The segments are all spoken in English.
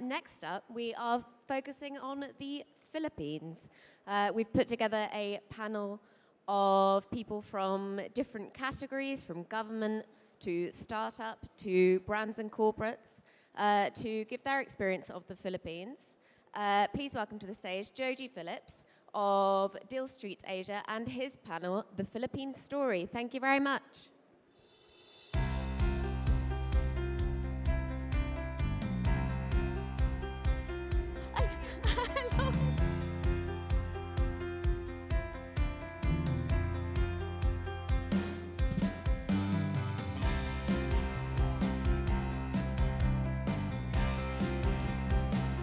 next up, we are focusing on the Philippines. We've put together a panel of people from different categories, from government to startup to brands and corporates, to give their experience of the Philippines. Please welcome to the stage Joji Phillips of DealStreetAsia and his panel, The Philippine Story. Thank you very much.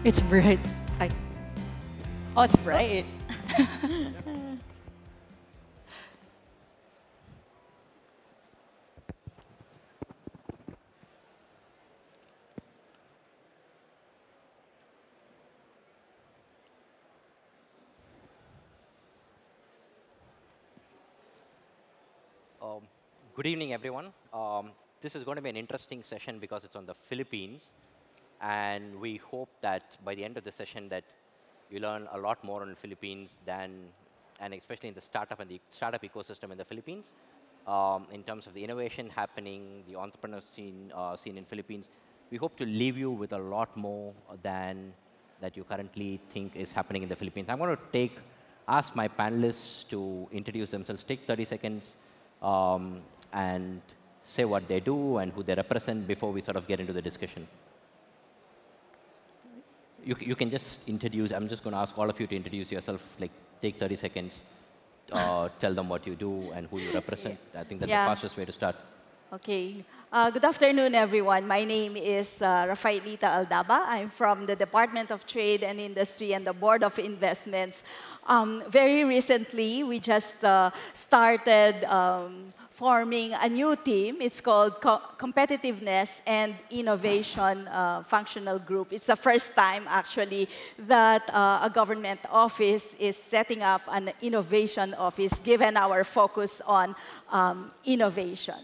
It's bright. Oh, it's bright. Good evening, everyone. This is going to be an interesting session because it's on the Philippines. And we hope that by the end of the session that you learn a lot more on the Philippines and especially in the startup and the startup ecosystem in the Philippines. In terms of the innovation happening, the entrepreneur scene in Philippines, we hope to leave you with a lot more than that you currently think is happening in the Philippines. I'm going to ask my panelists to introduce themselves, take 30 seconds, and say what they do and who they represent before we sort of get into the discussion. You can just introduce. I'm just going to ask all of you to introduce yourself. Like, take 30 seconds, tell them what you do and who you represent. I think that's the fastest way to start. Okay. Good afternoon, everyone. My name is Rafaelita Aldaba. I'm from the Department of Trade and Industry and the Board of Investments. Very recently, we just started forming a new team. It's called Competitiveness and Innovation Functional Group. It's the first time, actually, that a government office is setting up an innovation office, given our focus on innovation.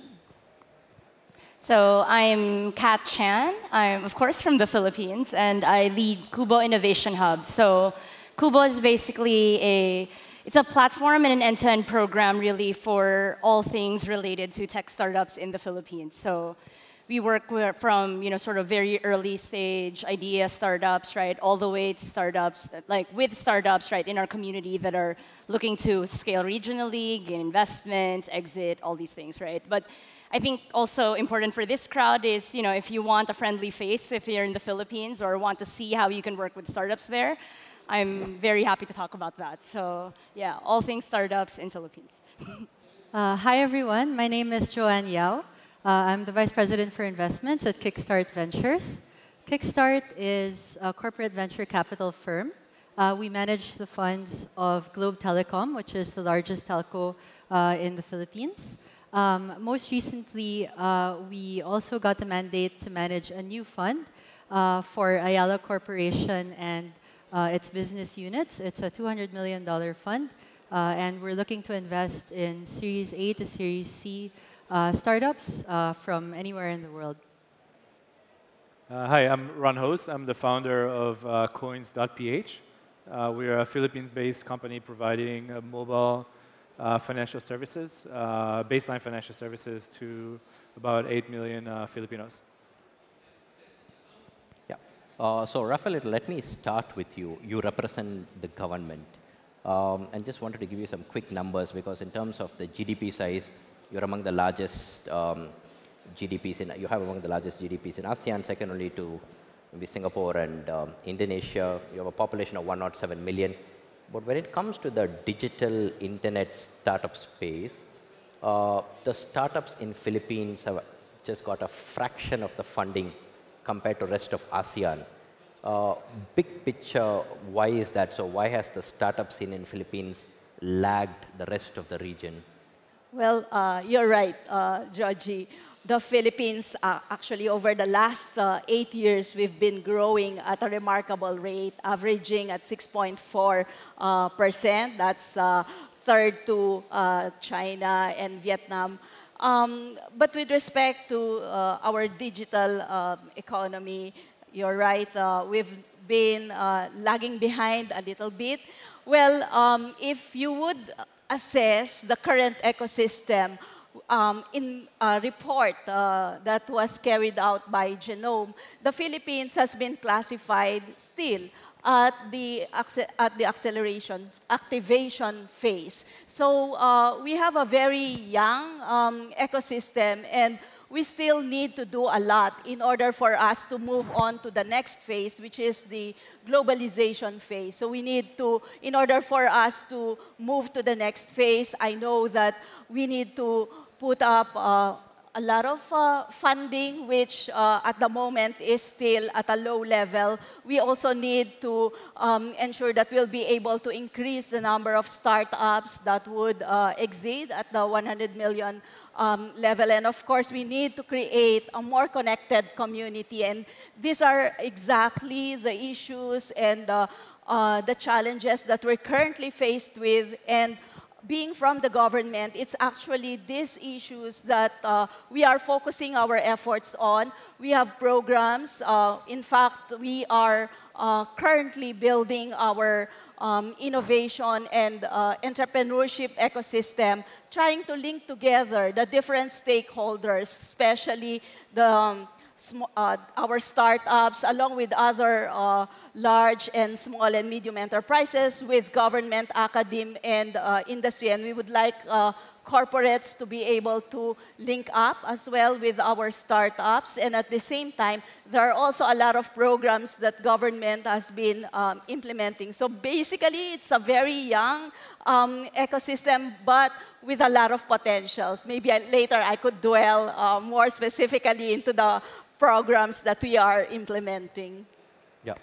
So I'm Kat Chan. I'm, of course, from the Philippines, and I lead Kubo Innovation Hub. So Kubo is basically it's a platform and an end-to-end program, really, for all things related to tech startups in the Philippines. So we work from, sort of very early stage idea startups, right, all the way to startups, like with startups, right, in our community that are looking to scale regionally, gain investments, exit, all these things, right? But I think also important for this crowd is, if you want a friendly face, if you're in the Philippines or want to see how you can work with startups there, I'm very happy to talk about that. So yeah, all things startups in Philippines. Hi, everyone. My name is Joan Yao. I'm the Vice President for Investments at Kickstart Ventures. Kickstart is a corporate venture capital firm. We manage the funds of Globe Telecom, which is the largest telco in the Philippines. Most recently, we also got the mandate to manage a new fund for Ayala Corporation and its business units. It's a $200 million fund, and we're looking to invest in Series A to Series C startups from anywhere in the world. Hi, I'm Ron Host. I'm the founder of Coins.ph. We're a Philippines-based company providing mobile financial services, baseline financial services to about 8 million Filipinos. So, Rafael, let me start with you. You represent the government. And just wanted to give you some quick numbers because in terms of the GDP size, you're among the largest you have among the largest GDPs in ASEAN, second only to maybe Singapore and Indonesia. You have a population of 107 million. But when it comes to the digital internet startup space, the startups in Philippines have just got a fraction of the funding compared to rest of ASEAN. Big picture, why is that? So why has the startup scene in Philippines lagged the rest of the region? Well, you're right, Joji. The Philippines, actually, over the last 8 years, we've been growing at a remarkable rate, averaging at 6.4%. That's third to China and Vietnam. But with respect to our digital economy, you're right. We've been lagging behind a little bit. Well, if you would assess the current ecosystem in a report that was carried out by Genome, the Philippines has been classified still at the activation phase. So we have a very young ecosystem, and we still need to do a lot in order for us to move on to the next phase, which is the globalization phase. So we need to, in order for us to move to the next phase, I know that we need to put up a lot of funding, which at the moment is still at a low level. We also need to ensure that we'll be able to increase the number of startups that would exceed at the 100 million level. And of course, we need to create a more connected community. And these are exactly the issues and the challenges that we're currently faced with. And being from the government, it's actually these issues that we are focusing our efforts on. We have programs. In fact, we are currently building our innovation and entrepreneurship ecosystem, trying to link together the different stakeholders, especially the our startups, along with other large and small and medium enterprises, with government, academe, and industry. And we would like corporates to be able to link up as well with our startups. And at the same time, there are also a lot of programs that government has been implementing. So basically, it's a very young ecosystem, but with a lot of potentials. Maybe later I could dwell more specifically into the programs that we are implementing. Yeah.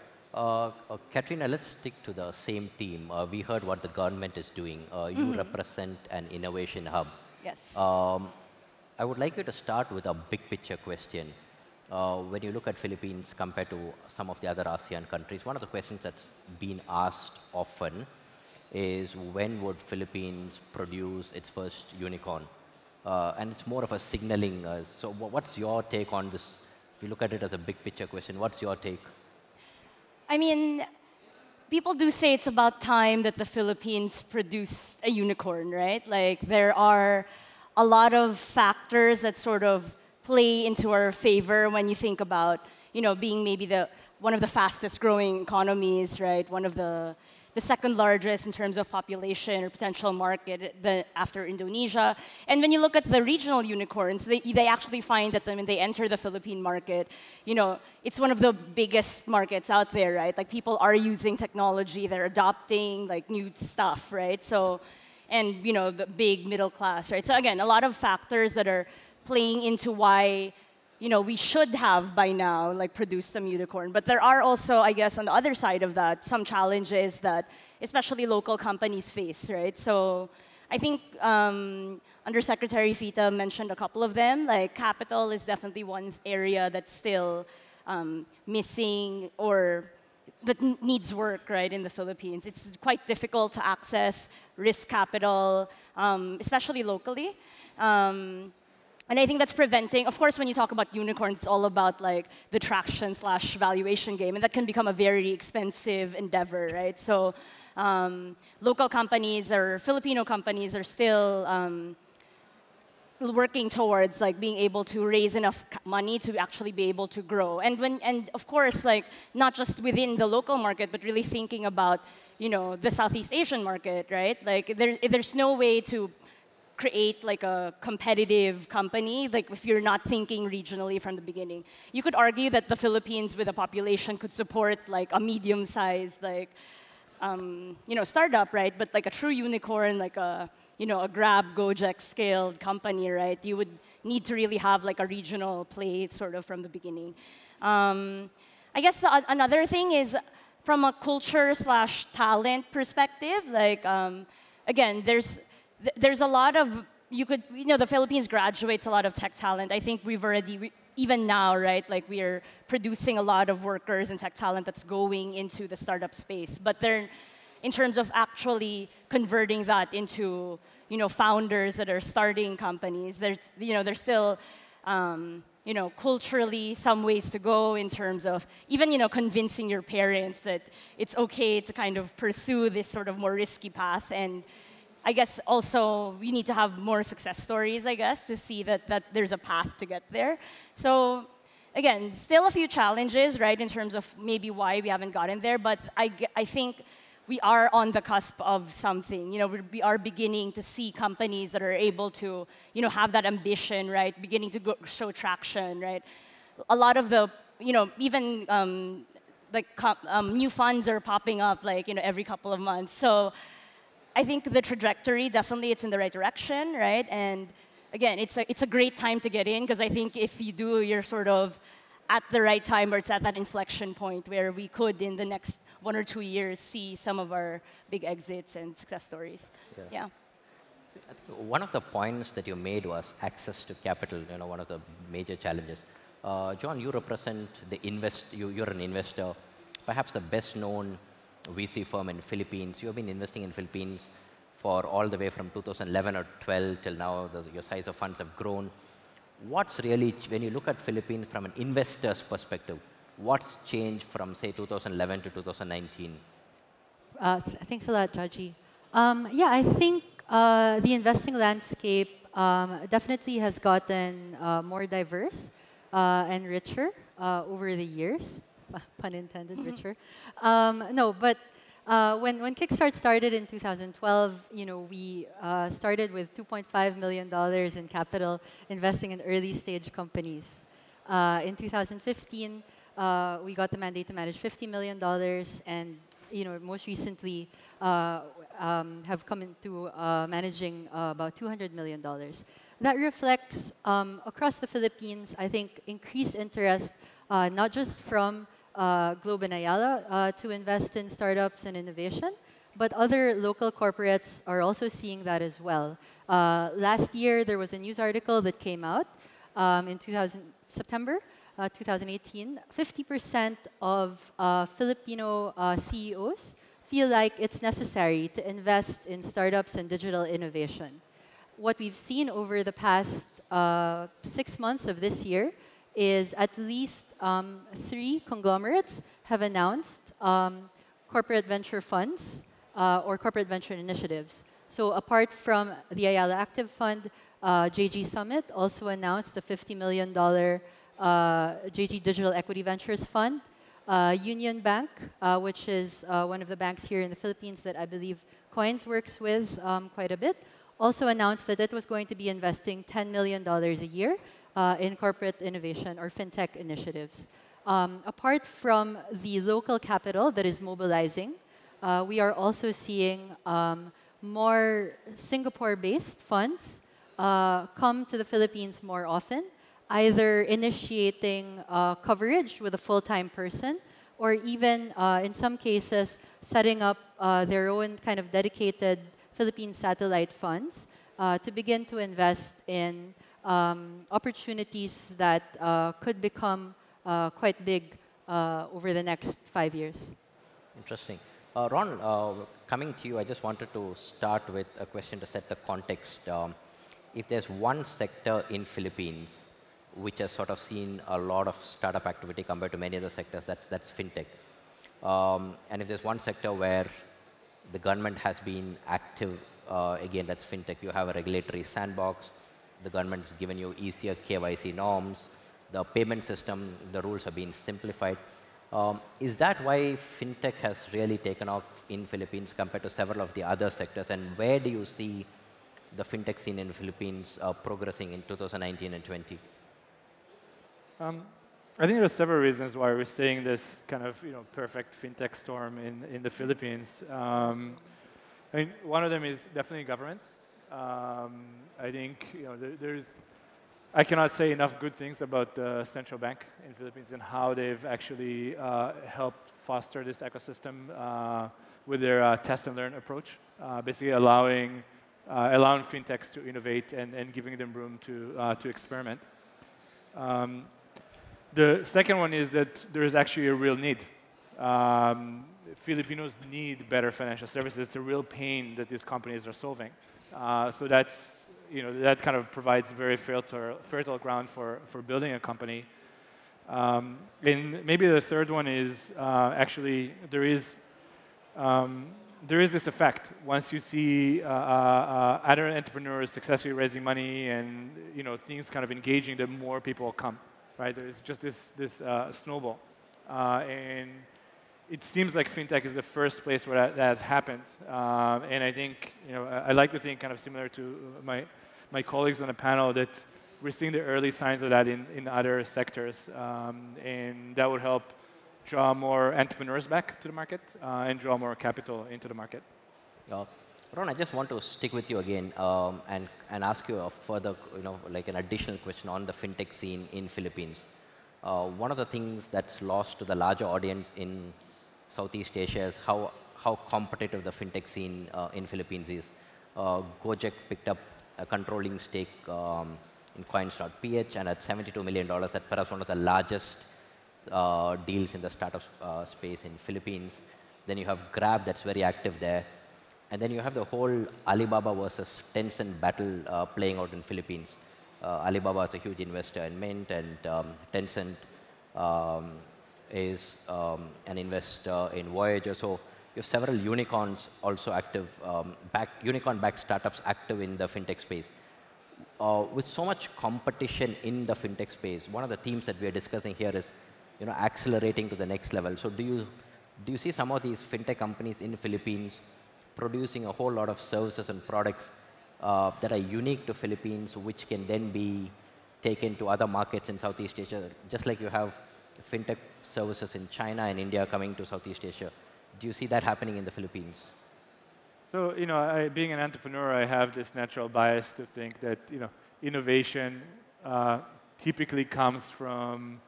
Katrina, let's stick to the same theme. We heard what the government is doing. You represent an innovation hub. Yes. I would like you to start with a big picture question. When you look at Philippines compared to some of the other ASEAN countries, one of the questions that's been asked often is, when would Philippines produce its first unicorn? And it's more of a signaling. So what's your take on this? If you look at it as a big picture question, what's your take? I mean, people do say it's about time that the Philippines produce a unicorn, right? Like, there are a lot of factors that sort of play into our favor when you think about, you know, being maybe one of the fastest growing economies, right? One of the second largest in terms of population or potential market after Indonesia. And when you look at the regional unicorns, they actually find that when they enter the Philippine market, you know, it's one of the biggest markets out there, right? Like, people are using technology, they're adopting like new stuff, right? So, and you know, the big middle class, right? So again, a lot of factors that are playing into why, you know, we should have by now like produced some unicorn. But there are also, I guess, on the other side of that, some challenges that especially local companies face, right? So I think Undersecretary Fita mentioned a couple of them. Like, capital is definitely one area that's still missing or that needs work, right, in the Philippines. It's quite difficult to access risk capital, especially locally. And I think that's preventing, of course, when you talk about unicorns, it's all about like the traction/valuation game, and that can become a very expensive endeavor, right? So local companies or Filipino companies are still working towards like being able to raise enough money to actually be able to grow. And of course, like, not just within the local market, but really thinking about, you know, the Southeast Asian market, right? Like, there's no way to create like a competitive company, like, if you're not thinking regionally from the beginning. You could argue that the Philippines with a population could support like a medium-sized like you know, startup, right? But like a true unicorn, like a, you know, a Grab, Gojek scaled company, right? You would need to really have like a regional play sort of from the beginning. I guess another thing is from a culture/talent perspective, like again, there's a lot of, you know, the Philippines graduates a lot of tech talent. I think we've already, even now, right, like, we are producing a lot of workers and tech talent that's going into the startup space. But they're, in terms of actually converting that into, you know, founders that are starting companies, you know, they're still culturally some ways to go in terms of even, convincing your parents that it's okay to kind of pursue this sort of more risky path. And I guess also we need to have more success stories, I guess, to see that there's a path to get there. So again, still a few challenges, right, in terms of maybe why we haven't gotten there. But I think we are on the cusp of something. We are beginning to see companies that are able to, have that ambition, right? Beginning to show traction, right? A lot of the, even new funds are popping up, like, every couple of months. So I think the trajectory definitely it's in the right direction, right? And again, it's a great time to get in because I think if you do, you're sort of at the right time, or it's at that inflection point where we could in the next 1 or 2 years see some of our big exits and success stories. Yeah. I think one of the points that you made was access to capital, one of the major challenges. Joan, you represent you're an investor, perhaps the best known VC firm in Philippines. You have been investing in Philippines for all the way from 2011 or 12 till now. Your size of funds have grown. What's really, when you look at Philippines from an investor's perspective, what's changed from, say, 2011 to 2019? Thanks a lot, Joji. Yeah, I think the investing landscape definitely has gotten more diverse and richer over the years. Pun intended, richer. No, but when Kickstart started in 2012, we started with $2.5 million in capital investing in early stage companies. In 2015, we got the mandate to manage $50 million, and most recently have come into managing about $200 million. That reflects across the Philippines, I think, increased interest not just from Globe and Ayala to invest in startups and innovation, but other local corporates are also seeing that as well. Last year, there was a news article that came out in September 2018. 50% of Filipino CEOs feel like it's necessary to invest in startups and digital innovation. What we've seen over the past 6 months of this year is at least 3 conglomerates have announced corporate venture funds or corporate venture initiatives. So apart from the Ayala Active Fund, JG Summit also announced a $50 million JG Digital Equity Ventures Fund. Union Bank, which is one of the banks here in the Philippines that I believe Coins works with quite a bit, also announced that it was going to be investing $10 million a year in corporate innovation or fintech initiatives. Apart from the local capital that is mobilizing, we are also seeing more Singapore-based funds come to the Philippines more often, either initiating coverage with a full-time person, or even in some cases setting up their own kind of dedicated Philippine satellite funds to begin to invest in opportunities that could become quite big over the next 5 years. Interesting. Ron, coming to you, I just wanted to start with a question to set the context. If there's one sector in Philippines which has sort of seen a lot of startup activity compared to many other sectors, that's fintech. And if there's one sector where the government has been active, again, that's fintech. You have a regulatory sandbox. The government has given you easier KYC norms. The payment system, the rules have been simplified. Is that why fintech has really taken off in Philippines compared to several of the other sectors? And where do you see the fintech scene in the Philippines progressing in 2019 and 20? I think there are several reasons why we're seeing this kind of perfect fintech storm in the Philippines. I mean, one of them is definitely government. I think I cannot say enough good things about the central bank in the Philippines and how they've actually helped foster this ecosystem with their test and learn approach, basically allowing fintechs to innovate and giving them room to experiment. The second one is that there is actually a real need. Filipinos need better financial services. It's a real pain that these companies are solving. So that's that kind of provides very fertile ground for building a company. And maybe the third one is actually there is this effect. Once you see other entrepreneurs successfully raising money and things kind of engaging, the more people come, right? There's just this snowball, and it seems like fintech is the first place where that has happened. And I think I like to think kind of similar to my colleagues on the panel that we're seeing the early signs of that in other sectors, and that would help draw more entrepreneurs back to the market and draw more capital into the market. Ron, I just want to stick with you again and ask you a further, like an additional question on the fintech scene in Philippines. One of the things that's lost to the larger audience in Southeast Asia is how competitive the fintech scene in Philippines is. Gojek picked up a controlling stake in Coins.ph, and at $72 million, that's perhaps one of the largest deals in the startup space in Philippines. Then you have Grab that's very active there. And then you have the whole Alibaba versus Tencent battle playing out in Philippines. Alibaba is a huge investor in Mint, and Tencent is an investor in Voyager. So you have several unicorns also active, unicorn-backed startups active in the fintech space. With so much competition in the fintech space, one of the themes that we are discussing here is accelerating to the next level. So do you see some of these fintech companies in the Philippines producing a whole lot of services and products that are unique to Philippines, which can then be taken to other markets in Southeast Asia, just like you have fintech services in China and India coming to Southeast Asia? Do you see that happening in the Philippines? So, being an entrepreneur, I have this natural bias to think that, innovation typically comes from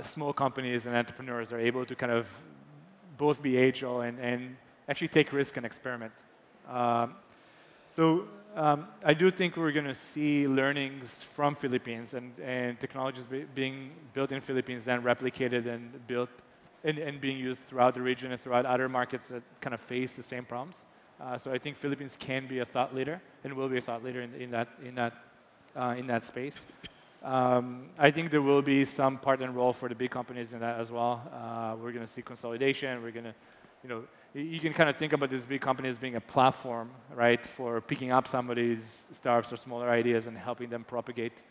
small companies, and entrepreneurs are able to kind of both be agile and actually take risk and experiment. So I do think we're going to see learnings from Philippines and technologies being built in Philippines, then replicated and built and being used throughout the region and throughout other markets that kind of face the same problems. So I think Philippines can be a thought leader and will be a thought leader in that space. I think there will be some part and role for the big companies in that as well. We're going to see consolidation. We're going to, you can kind of think about these big companies being a platform, right, for picking up somebody's startups or smaller ideas and helping them propagate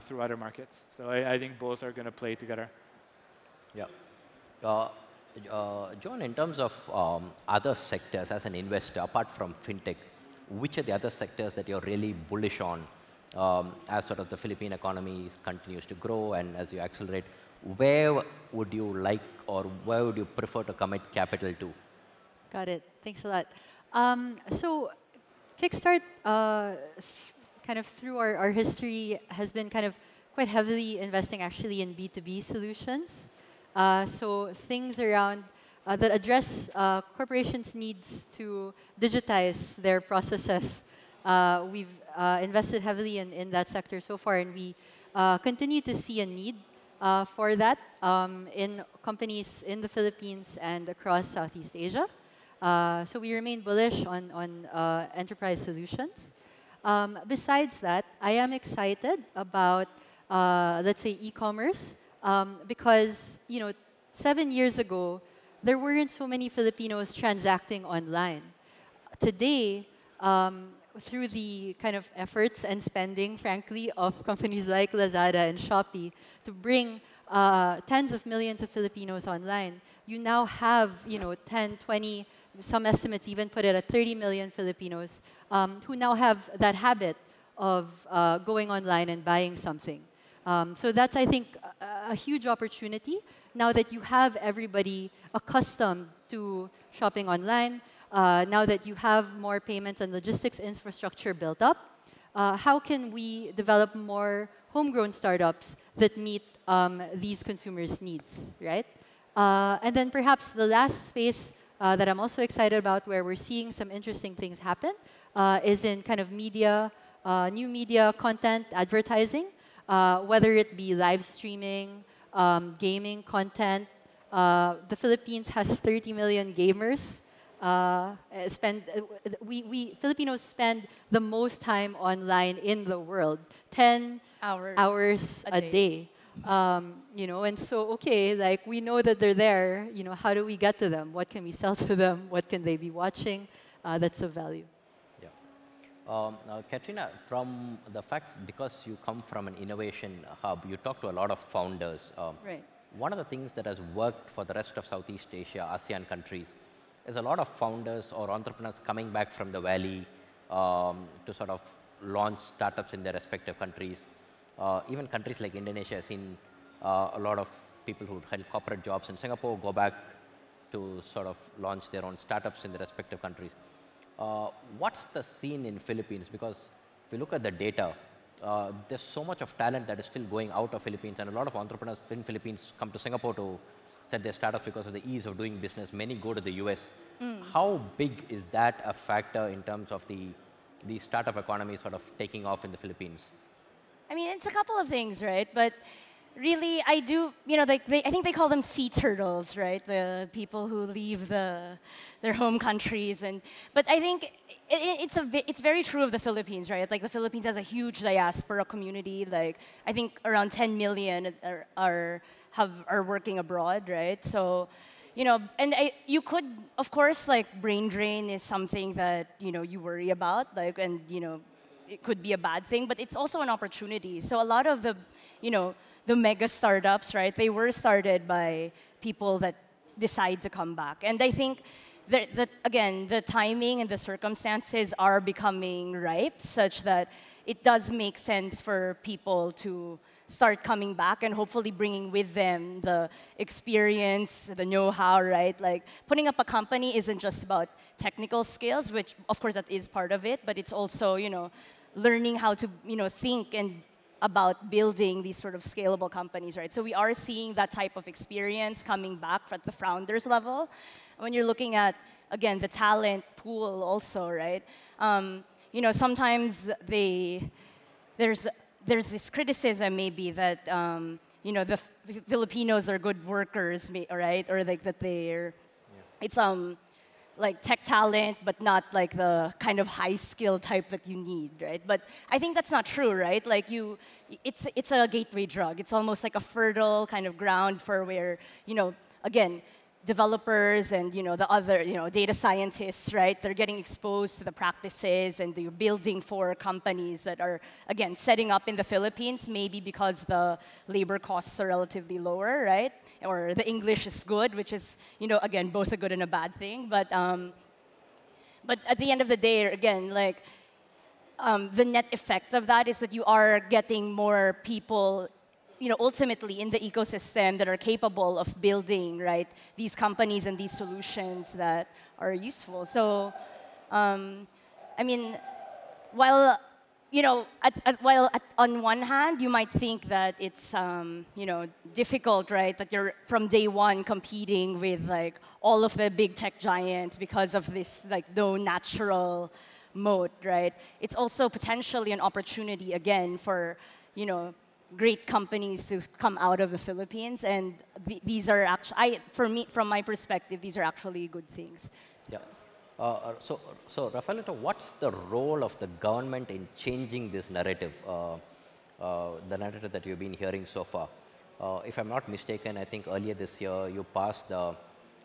through other markets. So I think both are going to play together. Yeah. John, in terms of other sectors as an investor, apart from fintech, which are the other sectors that you're really bullish on as sort of the Philippine economy continues to grow and as you accelerate? Where would you like or where would you prefer to commit capital to? Got it. Thanks a lot. So Kickstart, kind of through our history, has been kind of quite heavily investing actually in B2B solutions. So things around that address corporations' needs to digitize their processes. We've invested heavily in that sector so far, and we continue to see a need for that in companies in the Philippines and across Southeast Asia. So we remain bullish on enterprise solutions. Besides that, I am excited about, let's say, e-commerce. Because 7 years ago, there weren't so many Filipinos transacting online. Today, through the kind of efforts and spending, frankly, of companies like Lazada and Shopee to bring tens of millions of Filipinos online, you now have 10, 20, some estimates even put it at 30 million Filipinos who now have that habit of going online and buying something. So that's, I think, a huge opportunity now that you have everybody accustomed to shopping online, now that you have more payments and logistics infrastructure built up. How can we develop more homegrown startups that meet these consumers' needs, right? And then perhaps the last space that I'm also excited about where we're seeing some interesting things happen is in kind of media, new media content, advertising. Whether it be live streaming, gaming content. The Philippines has 30 million gamers. we Filipinos spend the most time online in the world, 10 hours a day. You know, and so, okay, like we know that they're there, you know, how do we get to them? What can we sell to them? What can they be watching? That's of value. Yeah. Now, Katrina, from the fact, because you come from an innovation hub, you talk to a lot of founders. Right. One of the things that has worked for the rest of Southeast Asia, ASEAN countries, is a lot of founders or entrepreneurs coming back from the valley to sort of launch startups in their respective countries. Even countries like Indonesia have seen a lot of people who held corporate jobs in Singapore go back to sort of launch their own startups in their respective countries. What's the scene in Philippines? Because if you look at the data, there's so much of talent that is still going out of Philippines, and a lot of entrepreneurs in Philippines come to Singapore to set their startups because of the ease of doing business. Many go to the US. How big is that a factor in terms of the startup economy sort of taking off in the Philippines? I mean, it's a couple of things, right? But really, I do, you know, like I think they call them sea turtles, right? The people who leave their home countries. But I think it's very true of the Philippines, right? Like the Philippines has a huge diaspora community. Like I think around 10 million are working abroad, right? So, you know, and you could, of course, like brain drain is something that, you know, you worry about, like, and, you know, it could be a bad thing, but it's also an opportunity. So a lot of the, you know, the mega startups, right, they were started by people that decide to come back. And I think that again, the timing and the circumstances are becoming ripe such that it does make sense for people to start coming back and hopefully bringing with them the experience, the know-how, right? Like putting up a company isn't just about technical skills, which of course that is part of it, but it's also, you know, learning how to, you know, think and about building these sort of scalable companies, right? So we are seeing that type of experience coming back at the founders level. When you're looking at, again, the talent pool also, right? You know, sometimes there's this criticism maybe that, you know, the Filipinos are good workers, right? Or like that it's like tech talent, but not like the kind of high skill type that you need, right? But I think that's not true, right? Like it's a gateway drug. It's almost like a fertile kind of ground for where, you know, again, developers and, you know, the other, you know, data scientists, right? They're getting exposed to the practices and they're building for companies that are, again, setting up in the Philippines, maybe because the labor costs are relatively lower, right? Or the English is good, which is, you know, again, both a good and a bad thing. But at the end of the day, again, like the net effect of that is that you are getting more people, you know, ultimately in the ecosystem that are capable of building, right, these companies and these solutions that are useful. So, I mean, while, you know, on one hand, you might think that it's, you know, difficult, right, that you're from day one competing with like all of the big tech giants because of this like no natural moat, right? It's also potentially an opportunity again for, you know, great companies to come out of the Philippines, and these are actually, for me, from my perspective, these are actually good things. Yeah. So Rafaelita, what's the role of the government in changing this narrative, the narrative that you've been hearing so far? If I'm not mistaken, I think earlier this year you passed the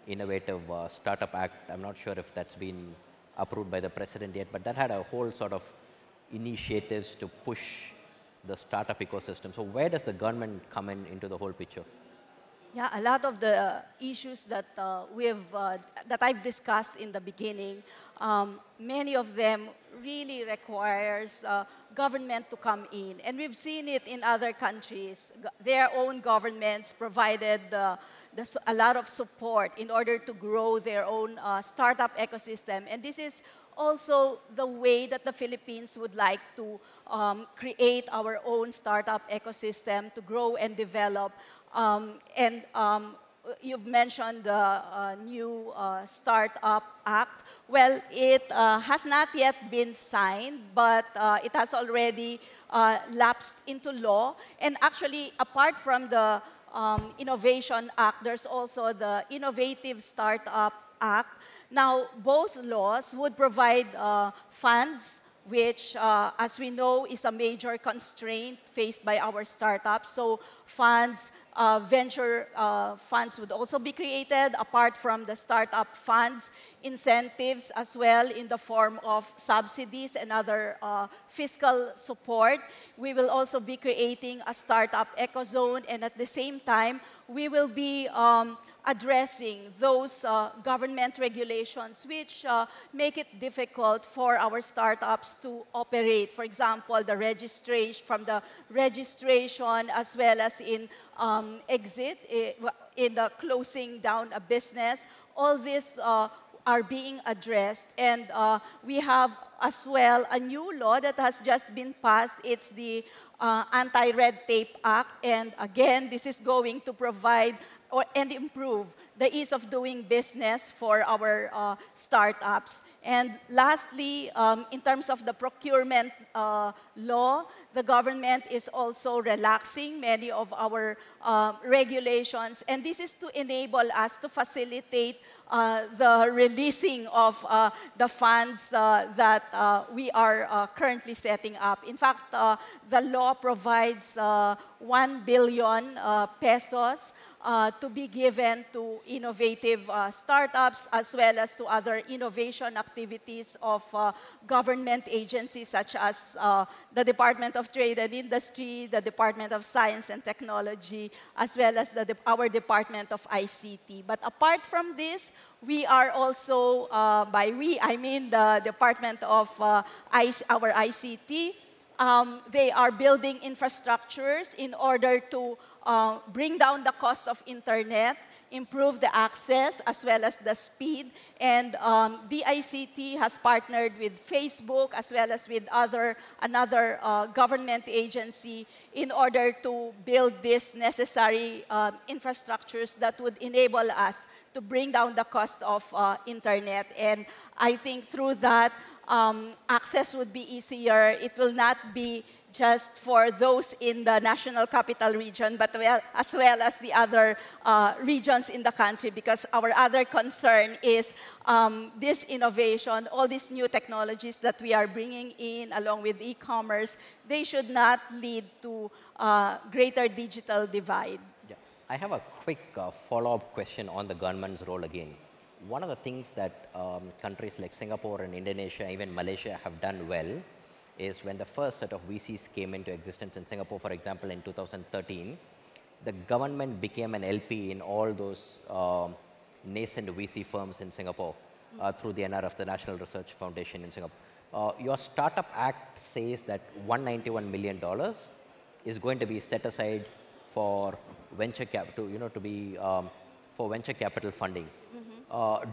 Innovative Startup Act. I'm not sure if that's been approved by the president yet, but that had a whole sort of initiatives to push the startup ecosystem. So where does the government come into the whole picture? Yeah, a lot of the issues that that I've discussed in the beginning, many of them really requires government to come in, and we've seen it in other countries. Their own governments provided a lot of support in order to grow their own startup ecosystem, and this is also the way that the Philippines would like to create our own startup ecosystem to grow and develop. You've mentioned the new Startup Act. Well, it has not yet been signed, but it has already lapsed into law. And actually, apart from the Innovation Act, there's also the Innovative Startup Act. Now, both laws would provide funds, which, as we know, is a major constraint faced by our startups. So funds, venture funds would also be created apart from the startup funds, incentives as well in the form of subsidies and other fiscal support. We will also be creating a startup ecozone, and at the same time, we will be addressing those government regulations which make it difficult for our startups to operate. For example, the registration, from the registration as well as in exit, in the closing down a business, all these are being addressed. And we have as well a new law that has just been passed. It's the Anti-Red Tape Act. And again, this is going to provide and improve the ease of doing business for our startups. And lastly, in terms of the procurement law, the government is also relaxing many of our regulations. And this is to enable us to facilitate the releasing of the funds that we are currently setting up. In fact, the law provides 1 billion pesos to be given to innovative startups as well as to other innovation activities of government agencies such as the Department of Trade and Industry, the Department of Science and Technology, as well as our Department of ICT. But apart from this, we are also, by we, I mean the Department of our ICT, they are building infrastructures in order to bring down the cost of internet, improve the access as well as the speed. And DICT has partnered with Facebook as well as with another government agency in order to build these necessary infrastructures that would enable us to bring down the cost of internet. And I think through that, access would be easier. It will not be just for those in the National Capital Region, but as well as the other regions in the country, because our other concern is this innovation, all these new technologies that we are bringing in along with e-commerce, they should not lead to greater digital divide. Yeah. I have a quick follow-up question on the government's role again. One of the things that countries like Singapore and Indonesia, even Malaysia have done well is when the first set of VCs came into existence in Singapore, for example, in 2013, the government became an LP in all those nascent VC firms in Singapore through the NRF, the National Research Foundation in Singapore. Your Startup Act says that $191 million is going to be set aside for venture capital, for venture capital funding.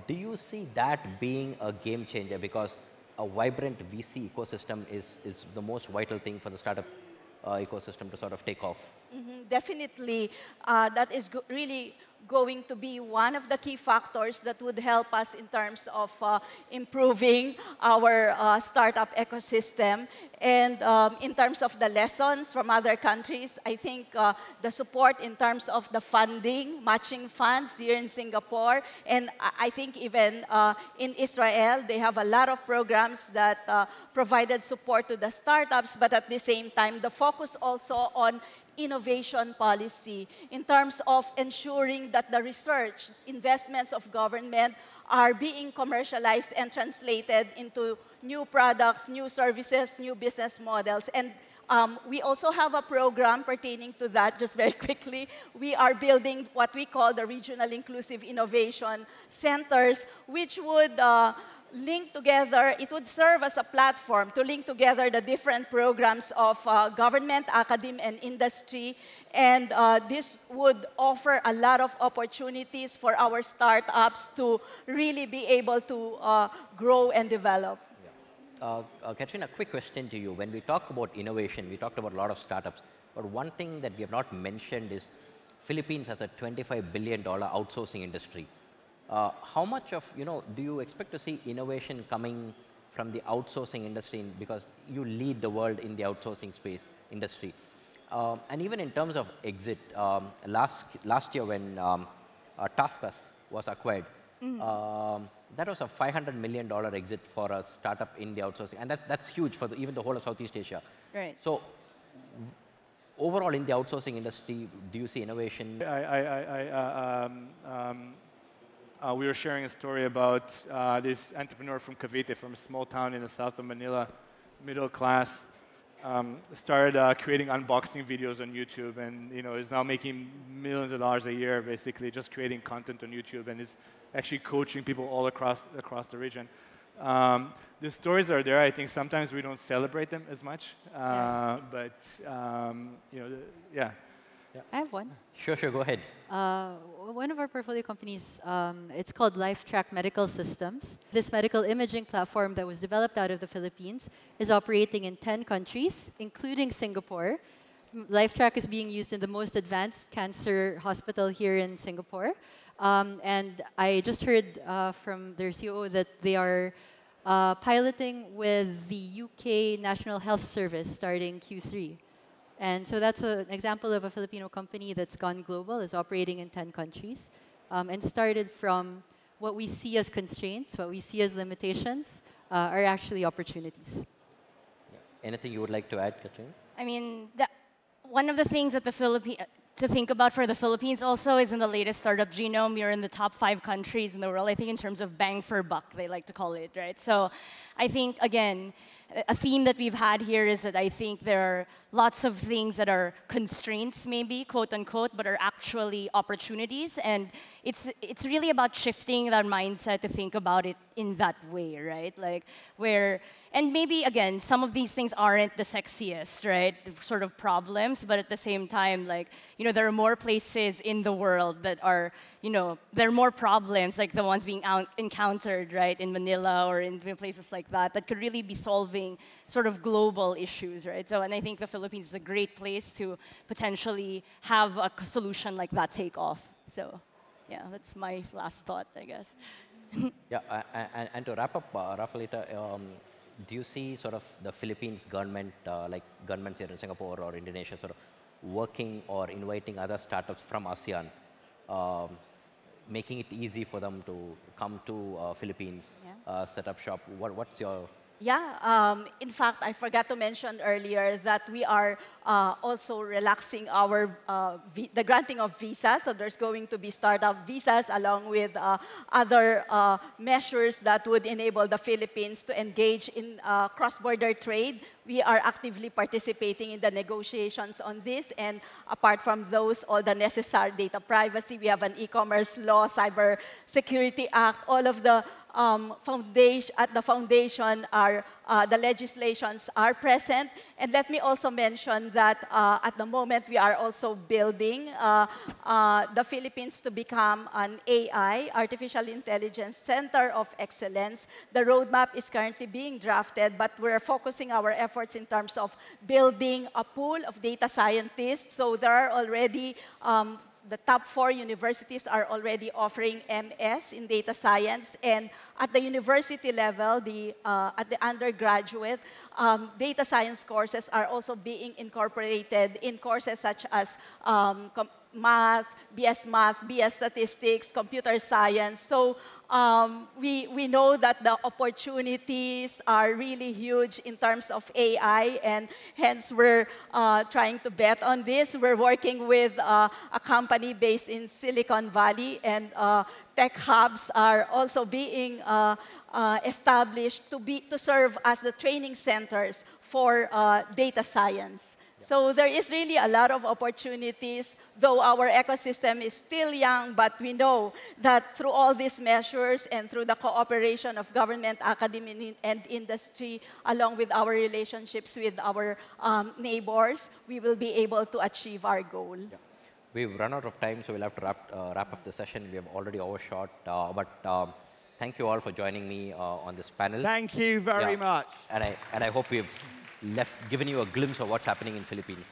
Do you see that being a game changer? Because a vibrant VC ecosystem is the most vital thing for the startup ecosystem to sort of take off. Definitely, that is really going to be one of the key factors that would help us in terms of improving our startup ecosystem. And in terms of the lessons from other countries, I think the support in terms of the funding, matching funds here in Singapore, and I think even in Israel, they have a lot of programs that provided support to the startups, but at the same time, the focus also on innovation policy in terms of ensuring that the research investments of government are being commercialized and translated into new products, new services, new business models. And we also have a program pertaining to that, just very quickly. We are building what we call the Regional Inclusive Innovation Centers, which would link together, it would serve as a platform to link together the different programs of government, academia, and industry. And this would offer a lot of opportunities for our startups to really be able to grow and develop. Yeah. Katrina, quick question to you. When we talk about innovation, we talked about a lot of startups, but one thing that we have not mentioned is Philippines has a $25 billion outsourcing industry. How much of, do you expect to see innovation coming from the outsourcing industry, because you lead the world in the outsourcing space industry? And even in terms of exit, last year when TaskUs was acquired, That was a $500 million exit for a startup in the outsourcing. And that's huge for even the whole of Southeast Asia. Right. So overall in the outsourcing industry, do you see innovation? We were sharing a story about this entrepreneur from Cavite, from a small town in the south of Manila, middle class, started creating unboxing videos on YouTube, and is now making millions of dollars a year, basically just creating content on YouTube, and is actually coaching people all across the region. The stories are there. I think sometimes we don't celebrate them as much, but yeah. I have one. Sure, go ahead. One of our portfolio companies, it's called LifeTrack Medical Systems. This medical imaging platform that was developed out of the Philippines is operating in 10 countries, including Singapore. LifeTrack is being used in the most advanced cancer hospital here in Singapore. And I just heard from their CEO that they are piloting with the UK National Health Service starting Q3. And so that's an example of a Filipino company that's gone global, is operating in 10 countries, and started from what we see as constraints, what we see as limitations, are actually opportunities. Yeah. Anything you would like to add, Katrina? I mean, one of the things that to think about for the Philippines also is in the latest startup genome, you're in the top 5 countries in the world, I think in terms of bang for buck, they like to call it, right? So I think, again, a theme that we've had here is that I think there are lots of things that are constraints, maybe, quote unquote, but are actually opportunities. And it's really about shifting that mindset to think about it in that way, right? Like and maybe, again, some of these things aren't the sexiest, right? Sort of problems, but at the same time, like, there are more places in the world that are, there are more problems like the ones being encountered, right, in Manila or in places like that could really be solving sort of global issues, right? So, and I think the Philippines is a great place to potentially have a solution like that take off. So, yeah, that's my last thought, I guess. Yeah, and to wrap up, Rafaelita, do you see sort of the Philippines government, like governments here in Singapore or Indonesia, sort of working or inviting other startups from ASEAN, making it easy for them to come to Philippines, set up shop? What's your... Yeah, in fact, I forgot to mention earlier that we are also relaxing our the granting of visas. So there's going to be startup visas along with other measures that would enable the Philippines to engage in cross-border trade. We are actively participating in the negotiations on this, and apart from those, all the necessary data privacy, we have an e-commerce law, cyber security act, all of the foundation are the legislations are present. And let me also mention that at the moment we are also building the Philippines to become an AI, artificial intelligence center of excellence. The roadmap is currently being drafted, but we're focusing our efforts in terms of building a pool of data scientists. So there are already the top 4 universities are already offering MS in data science, and at the university level, at the undergraduate, data science courses are also being incorporated in courses such as math, BS statistics, computer science. So we know that the opportunities are really huge in terms of AI, and hence we're trying to bet on this. We're working with a company based in Silicon Valley, and tech hubs are also being established to serve as the training centers for data science. So there is really a lot of opportunities, though our ecosystem is still young, but we know that through all these measures and through the cooperation of government, academia, and industry, along with our relationships with our neighbors, we will be able to achieve our goal. Yeah. We've run out of time, so we'll have to wrap up the session. We have already overshot, but thank you all for joining me on this panel. Thank you very much. And I hope we've given you a glimpse of what's happening in Philippines.